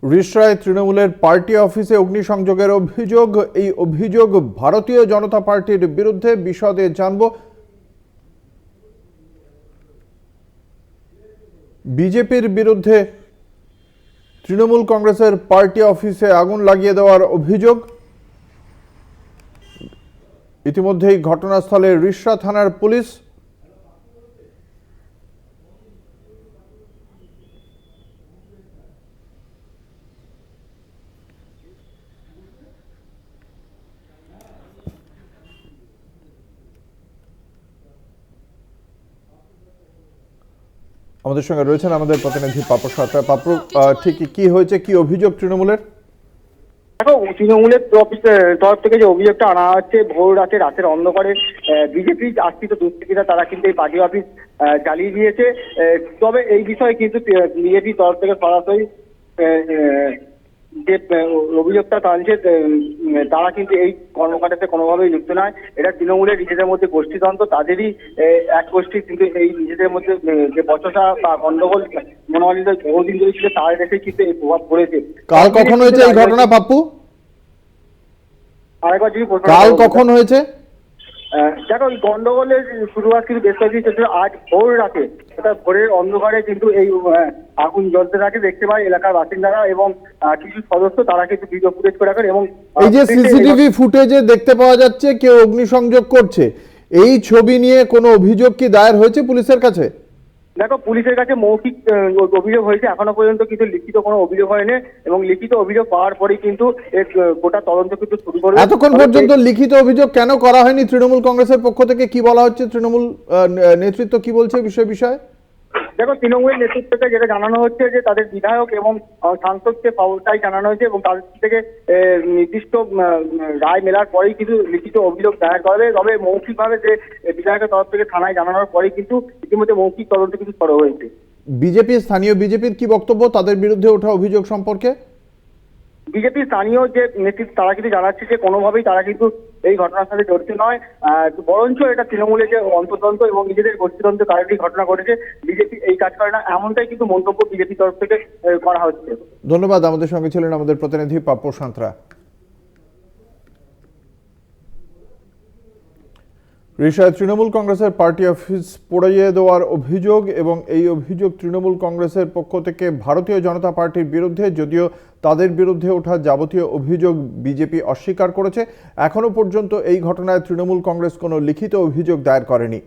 রিষড়ায় তৃণমূলের পার্টি অফিসে অগ্নিসংযোগের অভিযোগ। এই অভিযোগ ভারতীয় জনতা পার্টির বিরুদ্ধে। বিশদে জানব। বিজেপির বিরুদ্ধে তৃণমূল কংগ্রেসের পার্টি অফিসে আগুন লাগিয়ে দেওয়ার অভিযোগ। ইতিমধ্যেই ঘটনাস্থলে রিষড়া থানার পুলিশ। আমাদের সঙ্গে রয়েছেন আমাদের প্রতিনিধি পাপু সরকার। পাপু, ঠিক কি হয়েছে, কি অভিযোগ তৃণমূলের? দেখো, তৃণমূলের তরফ থেকে যে অভিযোগটা আনা হচ্ছে, ভোর রাতের অন্ধকারে বিজেপি আশ্রিত দুষ্কৃতীরা তারা কিন্তু এই পার্টি অফিস জ্বালিয়ে দিয়েছে। তবে এই বিষয়ে কিন্তু বিজেপির তরফ থেকে সরাসরি যে অভিযোগটা টানছে তারা কিন্তু এই কর্মকাণ্ডে কোনোভাবেই যুক্ত নয়। এটা তৃণমূলের নিজেদের মধ্যে গোষ্ঠীতন্ত্র, তাদেরই এক গোষ্ঠী কিন্তু এই নিজেদের মধ্যে যে বচসা বা গন্ডগোল মনোমালিন্য বহুদিন ধরে ছিল, তার দেখে কিন্তু এই প্রভাব পড়েছে। কাল কখন হয়েছে এই ঘটনা পাপ্পু? আরেকবার যদি কাল কখন হয়েছে? দেখো, এই গন্ডগোলের শুরুয়াত কিন্তু বেশ কয়েকদিন চলছিল। আজ ভোর রাতে অর্থাৎ ভোরের অন্ধকারে কিন্তু এই আগুন জ্বলতে থাকে দেখতে পায় এলাকার বাসিন্দারা এবং কিছু সদস্য তারা কিন্তু ভিডিও ফুটেজ করে রাখেন। এবং এই যে সিসিটিভি ফুটেজে দেখতে পাওয়া যাচ্ছে কেউ অগ্নিসংযোগ করছে, এই ছবি নিয়ে কোনো অভিযোগ কি দায়ের হয়েছে পুলিশের কাছে? দেখো, পুলিশের কাছে মৌখিক অভিযোগ হয়েছে, এখনো পর্যন্ত কিন্তু লিখিত কোনো অভিযোগ হয়নি এবং লিখিত অভিযোগ পাওয়ার পরেই কিন্তু গোটা তদন্ত কিন্তু শুরু করবে। এতক্ষণ পর্যন্ত লিখিত অভিযোগ কেন করা হয়নি তৃণমূল কংগ্রেসের পক্ষ থেকে? কি বলা হচ্ছে, তৃণমূল নেতৃত্ব কি বলছে বিষয়ে? দেখো, তৃণমূলের নেতৃত্বকে যেটা জানানো হচ্ছে যে তাদের বিধায়ক এবং সাংসদকে পাওয়াটাই জানানো হয়েছে এবং তাদের থেকে নির্দিষ্ট রায় মেলার পরেই কিন্তু লিখিত অভিযোগ দায়ের করবে। তবে মৌখিকভাবে যে বিধায়কের তরফ থেকে থানায় জানানোর পরেই কিন্তু ইতিমধ্যে মৌখিক তদন্ত কিন্তু শুরু হয়েছে। স্থানীয় বিজেপির কি বক্তব্য তাদের বিরুদ্ধে ওঠা অভিযোগ সম্পর্কে? বিজেপির স্থানীয় যে নেতৃত্ব তারা কিন্তু জানাচ্ছে যে কোনোভাবেই তারা কিন্তু এই ঘটনার সাথে জড়িত নয়, বরঞ্চ এটা তৃণমূলের যে অন্তর্তন্ত্র এবং নিজেদের গোষ্ঠীতন্ত্রের কারণেই ঘটনা ঘটেছে। বিজেপি এই কাজ করে না, এমনটাই কিন্তু মন্তব্য বিজেপির তরফ থেকে করা হচ্ছে। ধন্যবাদ। আমাদের সঙ্গে ছিলেন আমাদের প্রতিনিধি পাপ্পু সাঁতরা। রিষড়ায় তৃণমূল কংগ্রেসের পার্টি অফিস পোড়িয়ে দেওয়ার অভিযোগ এবং এই অভিযোগ তৃণমূল কংগ্রেসের পক্ষ থেকে ভারতীয় জনতা পার্টির বিরুদ্ধে, যদিও তাদের বিরুদ্ধে ওঠা যাবতীয় অভিযোগ বিজেপি অস্বীকার করেছে। এখনো পর্যন্ত এই ঘটনায় তৃণমূল কংগ্রেস কোনো লিখিত অভিযোগ দায়ের করেনি।